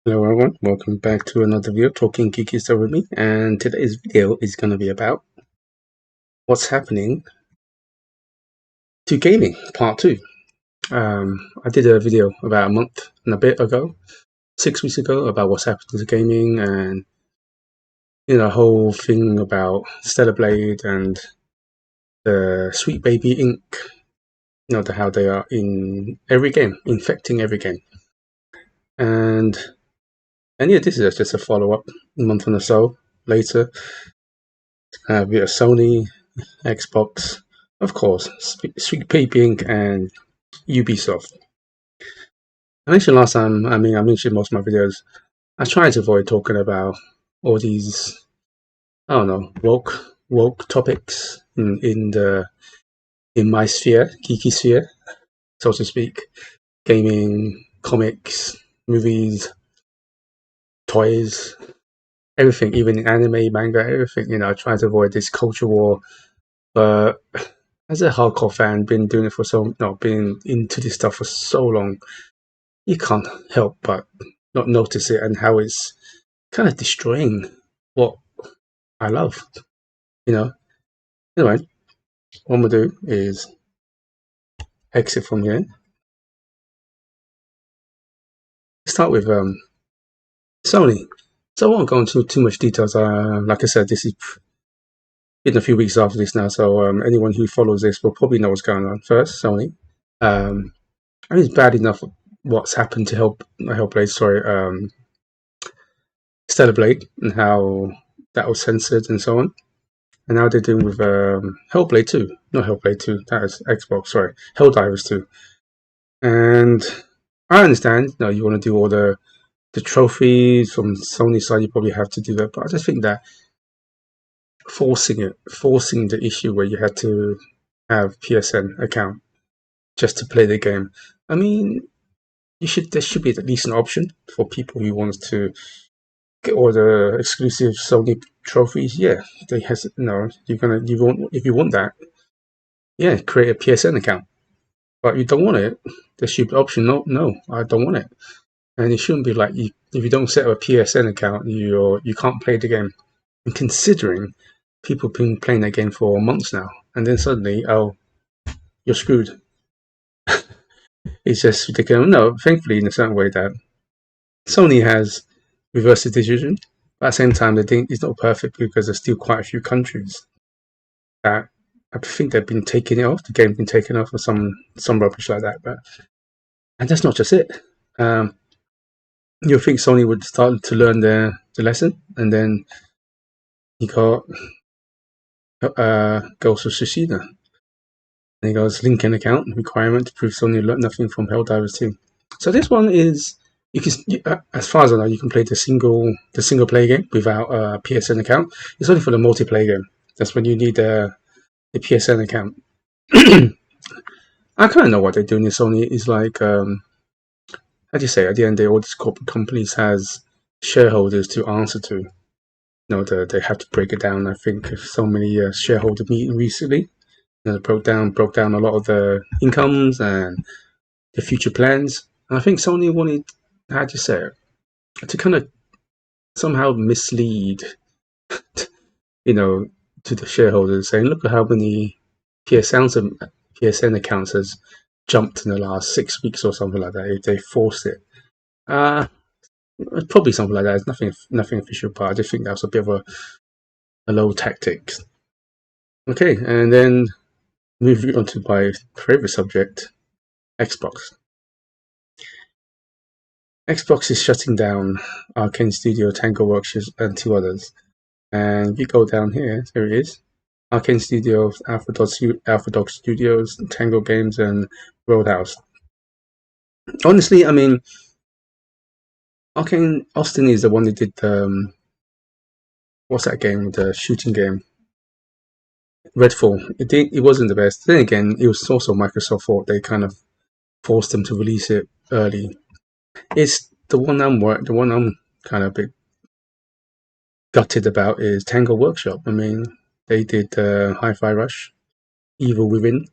Hello everyone, welcome back to another video talking geeky stuff with me, and today's video is going to be about what's happening to gaming part 2. I did a video about a month and a bit ago, 6 weeks ago, about what's happening to gaming and the whole thing about Stellar Blade and the Sweet Baby Ink, how they are in every game, infecting every game. And yeah, this is just a follow-up a month and so later. We have Sony, Xbox, of course, Sweet Baby Ink, and Ubisoft. I mentioned last time, I mentioned most of my videos, I try to avoid talking about all these, I don't know, woke topics in my sphere, geeky sphere, so to speak. Gaming, comics, movies, toys, everything, even anime, manga, everything. I try to avoid this culture war. But as a hardcore fan, been into this stuff for so long, you can't help but not notice it and how it's kind of destroying what I love. You know. Anyway, what I'm gonna do is exit from here. Start with Sony. So I won't go into too much details. Like I said, this is been a few weeks after this now, so anyone who follows this will probably know what's going on. First, Sony. It's bad enough what's happened to Hellblade. Sorry, Stellar Blade and how that was censored and so on. And now they're doing with Hellblade 2. Not Hellblade 2, that is Xbox, sorry. Helldivers 2. And I understand, you want to do all the trophies from Sony side, you probably have to do that. But I just think that forcing the issue where you had to have PSN account just to play the game. I mean, there should be at least an option for people who want to get all the exclusive Sony trophies. Yeah, they has if you want that, yeah, create a PSN account. But you don't want it, there should be an option. No, I don't want it. And it shouldn't be like if you don't set up a PSN account, you can't play the game. And considering people have been playing that game for months now, and then suddenly, oh, you're screwed. It's just ridiculous. No, thankfully, in a certain way that Sony has reversed the decision. But at the same time, it's not perfect because there's still quite a few countries that I think they've been taking it off. The game's been taken off or some rubbish like that. And that's not just it. You think Sony would start to learn the lesson, and then you got Ghost of Tsushima. And he goes, link an account requirement to prove Sony learned nothing from Helldivers 2. So this one is as far as I know, you can play the single player game without a PSN account. It's only for the multiplayer game. That's when you need the PSN account. I kind of know what they're doing in Sony. Is like, how do you say? At the end, all these corporate companies has shareholders to answer to. They have to break it down. I think so many shareholder meeting recently. Broke down a lot of the incomes and the future plans. And I think Sony wanted, how do you say it, to kind of somehow mislead, to the shareholders, saying, look at how many PSN accounts has jumped in the last 6 weeks or something like that. If they forced it, probably something like that. It's nothing official, but I just think that was a bit of a low tactic. Okay, and then moving on to my favorite subject, Xbox. Xbox is shutting down Arcane Studio, Tango Works, and 2 others. And you go down here, there it is. Arcane Studios, Alpha Dog Studios, Tango Games, and Roadhouse. Honestly, I mean, Arcane Austin is the one that did what's that game? The shooting game, Redfall. It wasn't the best. Then again, it was also Microsoft fault. They kind of forced them to release it early. It's the one I'm kind of a bit gutted about is Tango Workshop. I mean, they did Hi-Fi Rush, Evil Within,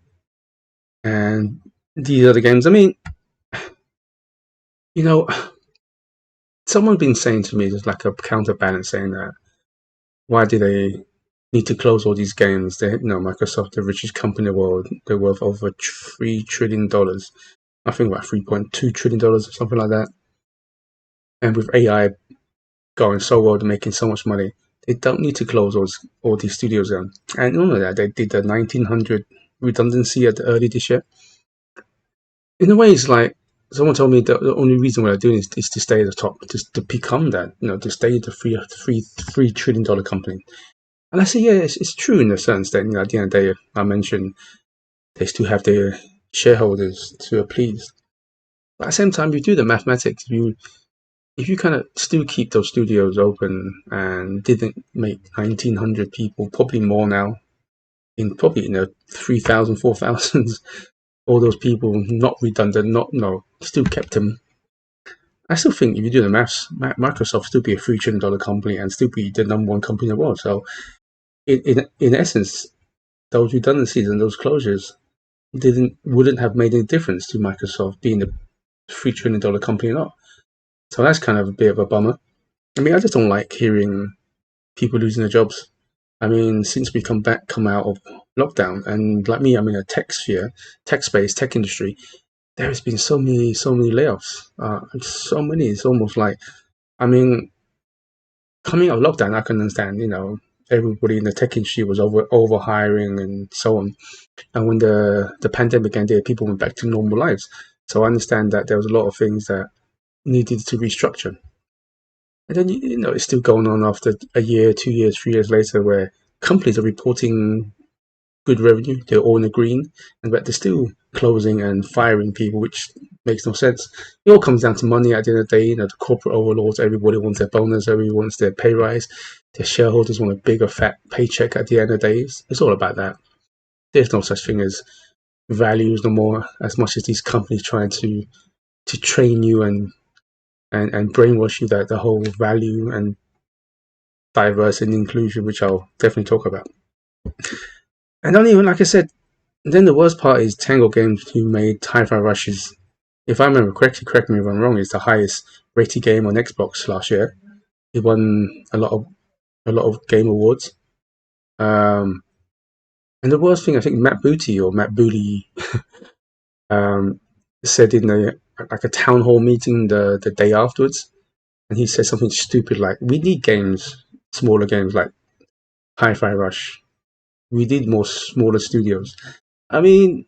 and these other games. I mean, someone's been saying to me, there's like a counterbalance saying that why do they need to close all these games? They, Microsoft, the richest company in the world, they're worth over $3 trillion. I think about $3.2 trillion or something like that. And with AI going so well, they're making so much money. They don't need to close all these studios down. And none of that, they did the 1900 redundancy at the early this year. In a way, it's like someone told me that the only reason why they're doing is to stay at the top, just to become that, to stay the $3 trillion company. And I say, yeah, it's true in the sense that at the end of the day, I mentioned they still have their shareholders to appease. But at the same time, you do the mathematics. If you kind of still keep those studios open and didn't make 1,900 people, probably more now, probably in the 3,000, 4,000s, all those people not redundant, still kept them. I still think if you do the maths, Microsoft still be a $3 trillion company and still be the number one company in the world. So in essence, those redundancies and those closures wouldn't have made any difference to Microsoft being a $3 trillion company or not. So that's kind of a bit of a bummer. I mean, I just don't like hearing people losing their jobs. I mean, since we come out of lockdown, and like me, I'm in a tech sphere, tech space, tech industry. There has been so many layoffs. So many. It's almost like, I mean, coming out of lockdown, I can understand. Everybody in the tech industry was over hiring and so on. And when the pandemic ended, people went back to normal lives. So I understand that there was a lot of things that needed to restructure. And then it's still going on after a year, 2 years, 3 years later, where companies are reporting good revenue. They're all in the green, and but they're still closing and firing people, which makes no sense. It all comes down to money at the end of the day. The corporate overlords, everybody wants their bonus, everybody wants their pay rise. Their shareholders want a bigger fat paycheck at the end of the day. It's all about that. There's no such thing as values no more, as much as these companies trying to train you and brainwash you that the whole value and diversity and inclusion, which I'll definitely talk about. And not even, like I said, then the worst part is Tango Games, who made Hi-Fi Rushes. If I remember correctly, correct me if I'm wrong, it's the highest rated game on Xbox last year. It won a lot of game awards. And the worst thing, I think Matt Booty said in a town hall meeting the day afterwards, and he said something stupid like, "We need games, smaller games like Hi-Fi Rush. We need more smaller studios." I mean,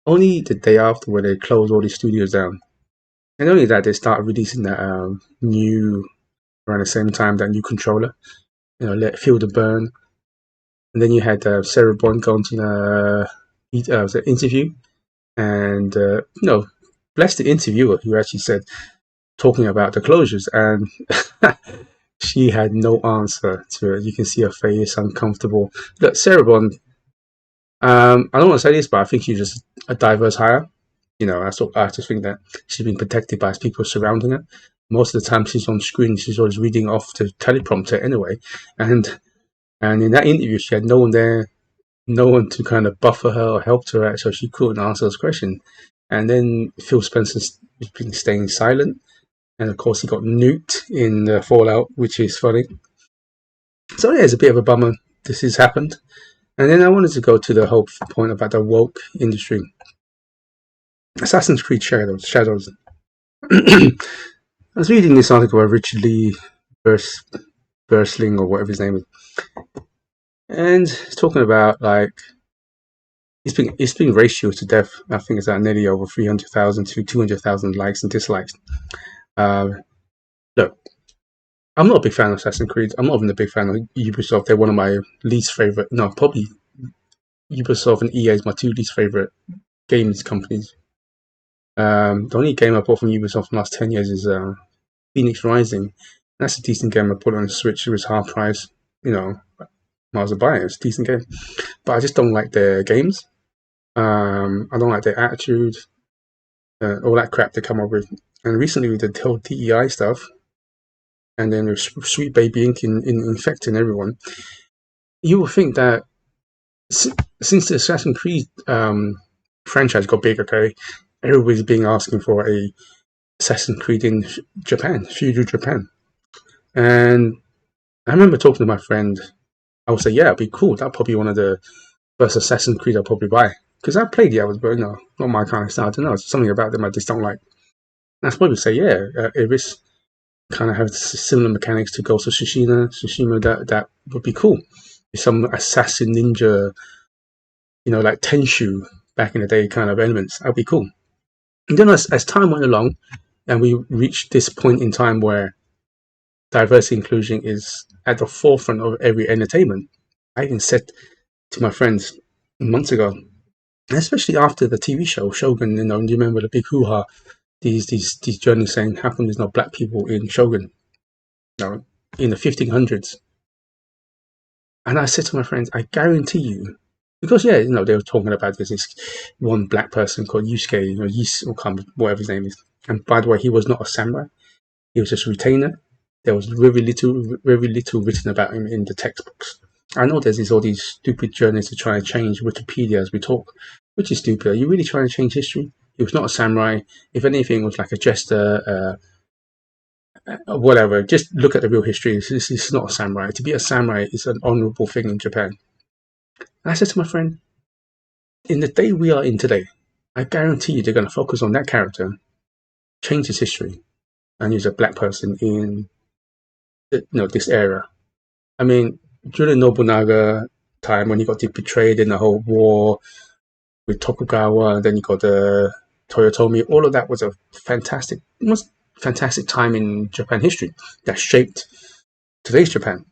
only the day after when they closed all these studios down, and only that they started releasing that new around the same time, that new controller, let Feel the Burn, and then you had Sarah Bond going to the interview, and bless the interviewer who actually said, talking about the closures, and she had no answer to it. You can see her face uncomfortable. Look, Sarah Bond, I don't want to say this, but I think she's just a diverse hire. I just think that she's been protected by people surrounding her. Most of the time she's on screen, she's always reading off the teleprompter anyway. And in that interview, she had no one there, no one to kind of buffer her or help her out, so she couldn't answer those questions. And then Phil Spencer's been staying silent. And of course, he got nuked in the Fallout, which is funny. So yeah, it's a bit of a bummer this has happened. And then I wanted to go to the whole point about the woke industry. Assassin's Creed Shadows. I was reading this article by Richard Lee Bursling, or whatever his name is, and it's talking about like it's been ratioed to death. I think it's at nearly over 300,000 to 200,000 likes and dislikes. Look, I'm not a big fan of Assassin's Creed. I'm not even a big fan of Ubisoft. They're one of my least favorite. No, probably Ubisoft and EA is my two least favorite games companies. The only game I bought from Ubisoft in the last 10 years is Phoenix Rising. That's a decent game. I put it on the Switch. It was half price. Might as well buy it. It's a decent game. But I just don't like their games. I don't like their attitude. All that crap they come up with. And recently with the whole DEI stuff, and then with Sweet Baby Ink infecting everyone, you will think that since the Assassin's Creed franchise got big, okay, everybody's asking for a Assassin's Creed in Japan, feudal Japan. And I remember talking to my friend. I would say, yeah, it'd be cool. That'd probably be one of the first Assassin's Creed I'll probably buy. Because I played the others, but not my kind of style. I don't know. It's something about them I just don't like. And I'd probably say, yeah, if it's kind of have similar mechanics to Ghost of Tsushima, that would be cool. If some assassin ninja, like Tenshu back in the day kind of elements, that'd be cool. And then as time went along, and we reached this point in time where diversity inclusion is at the forefront of every entertainment. I even said to my friends months ago, especially after the TV show Shogun, do you remember the big hoo-ha? These journalists saying, how come there's no black people in Shogun? In the 1500s. And I said to my friends, I guarantee you, because they were talking about this one black person called Yusuke, whatever his name is. And by the way, he was not a samurai; he was just a retainer. There was very little written about him in the textbooks. I know there's all these stupid journalists who try to change Wikipedia as we talk, which is stupid. Are you really trying to change history? He was not a samurai. If anything, was like a jester, whatever. Just look at the real history. This is not a samurai. To be a samurai is an honorable thing in Japan. And I said to my friend, in the day we are in today, I guarantee you they're going to focus on that character, change his history, and use a black person in this era. I mean, during Nobunaga time when he got betrayed in the whole war with Tokugawa, and then you got the Toyotomi, all of that was a fantastic time in Japan history that shaped today's Japan.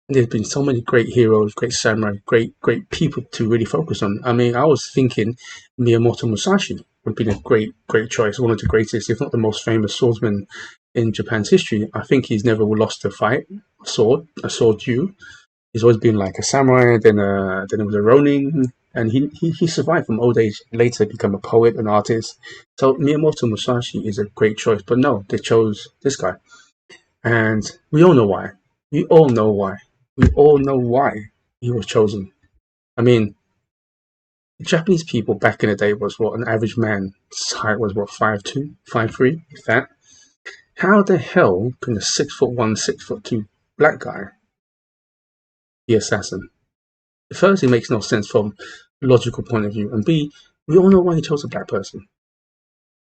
And there's been so many great heroes, great samurai, great people to really focus on. I mean, I was thinking Miyamoto Musashi would be a great choice, one of the greatest, if not the most famous swordsman in Japan's history. I think he's never lost a fight, a sword duel. He's always been like a samurai, then it was a ronin, and he survived from old age. Later, become a poet, an artist. So Miyamoto Musashi is a great choice, but no, they chose this guy, and we all know why. We all know why. We all know why he was chosen. I mean, Japanese people back in the day was what an average man's height was, what 5'2", 5'3", if that. How the hell can a 6'1", 6'2" black guy be assassin? First, it makes no sense from a logical point of view, and B, we all know why he chose a black person.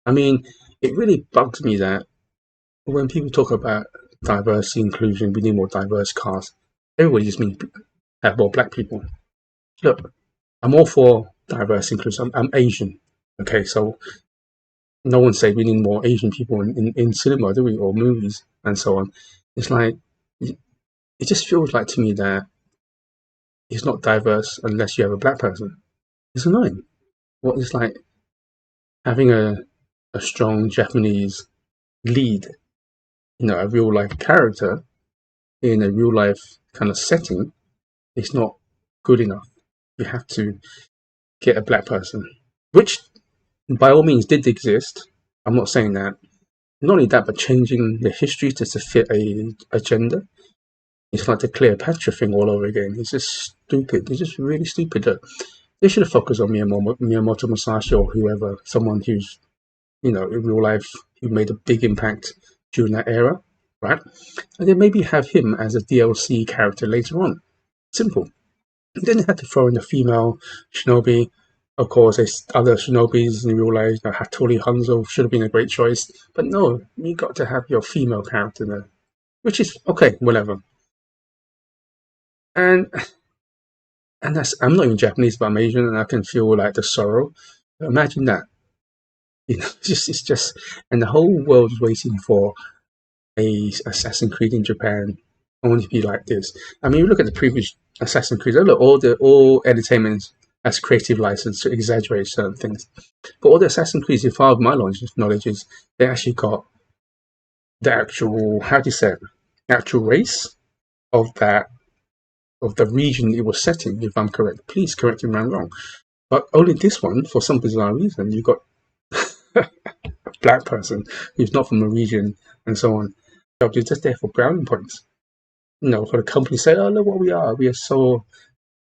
I mean, it really bugs me that when people talk about diversity, inclusion, we need more diverse cast, everybody just means have more black people. Look, I'm all for diverse inclusion. I'm Asian, okay, so no one said we need more Asian people in cinema, do we, or movies and so on. It's like it just feels like to me that it's not diverse unless you have a black person. It's annoying. What is like having a strong Japanese lead, a real life character in a real life kind of setting. It's not good enough. You have to get a black person, which by all means did exist. I'm not saying that. Not only that, but changing the history to fit a agenda. It's like the Cleopatra thing all over again. It's just stupid. It's just really stupid. They should have focused on Miyamoto Musashi or whoever, someone who's, in real life, who made a big impact during that era, right? And then maybe have him as a DLC character later on. Simple. And then they had to throw in a female shinobi. Of course, there's other shinobis in real life. Hattori Hanzo should have been a great choice. But no, you got to have your female character there. Which is, okay, whatever. And I'm not even Japanese, but I'm Asian, and I can feel like the sorrow. Imagine that. It's just, and the whole world is waiting for a Assassin's Creed in Japan. I want it to be like this. I mean, you look at the previous Assassin's Creed. Look, all entertainment has creative license to exaggerate certain things. But all the Assassin's Creed, as far as my knowledge is, they actually got the actual, how do you say it, actual race of the region it was set in. If I'm correct, please correct me if I'm wrong. But only this one, for some bizarre reason, you got a black person who's not from the region and so on. So they're just there for brownie points. For the company to say, oh, look what we are. We are so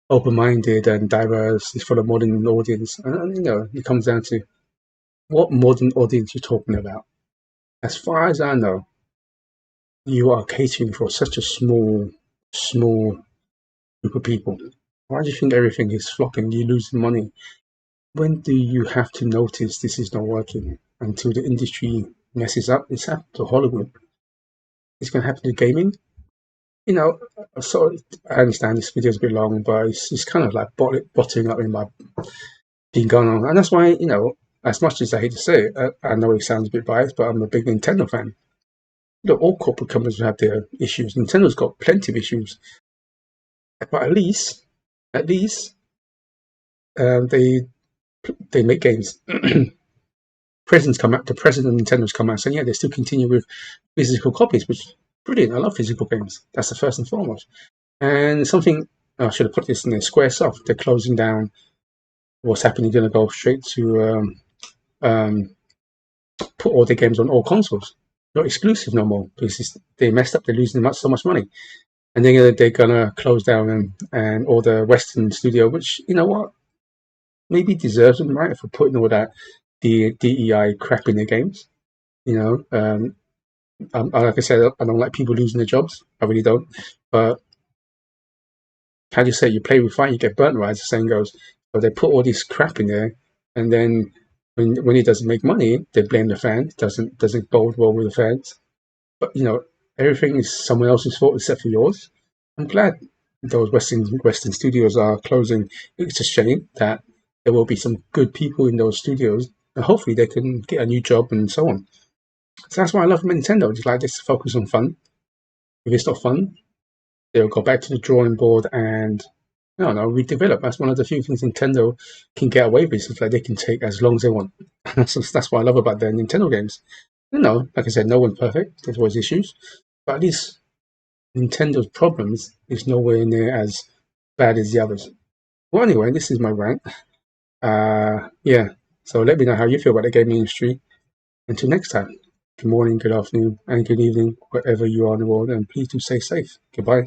open-minded and diverse. It's for the modern audience. And it comes down to what modern audience you're talking about. as far as I know, you are catering for such a small group of people. Why do you think everything is flopping? You lose money. When do you have to notice this is not working? Until the industry messes up. It's happened to Hollywood. It's going to happen to gaming. You know, so I understand this video is a bit long, but it's kind of like bottling up in my being going on. And that's why, as much as I hate to say it, I know it sounds a bit biased, but I'm a big Nintendo fan. Look, all corporate companies have their issues. Nintendo's got plenty of issues, but at least um, they they make games. Presidents come out, the president of Nintendo's come out saying, yeah, they still continue with physical copies, which is brilliant. I love physical games. That's the first and foremost. And something I should have put this in there. Squaresoft, they're closing down. What's happening? They're going to go straight to um, put all their games on all consoles, not exclusive no more because they messed up. They're losing so much money, and they're gonna close down and all the Western studio, which you know what maybe deserves them, right, for putting all that DEI crap in their games. You know, like I said, I don't like people losing their jobs. I really don't. But how do you say, you play with fire, you get burnt, right? As the saying goes. So they put all this crap in there, and then when it doesn't make money, they blame the fans. Doesn't bode well with the fans. But everything is someone else's fault except for yours. I'm glad those Western studios are closing. It's a shame that there will be some good people in those studios, and hopefully they can get a new job and so on. So that's why I love Nintendo. Just like this, focus on fun. If it's not fun, they'll go back to the drawing board and I don't know, redevelop. That's one of the few things Nintendo can get away with. It's like they can take as long as they want. That's what I love about their Nintendo games. Like I said, no one's perfect. There's always issues, but at least Nintendo's problems is nowhere near as bad as the others. Well, anyway, this is my rant. Yeah. So let me know how you feel about the gaming industry. Until next time. Good morning, good afternoon, and good evening, wherever you are in the world, and please do stay safe. Goodbye.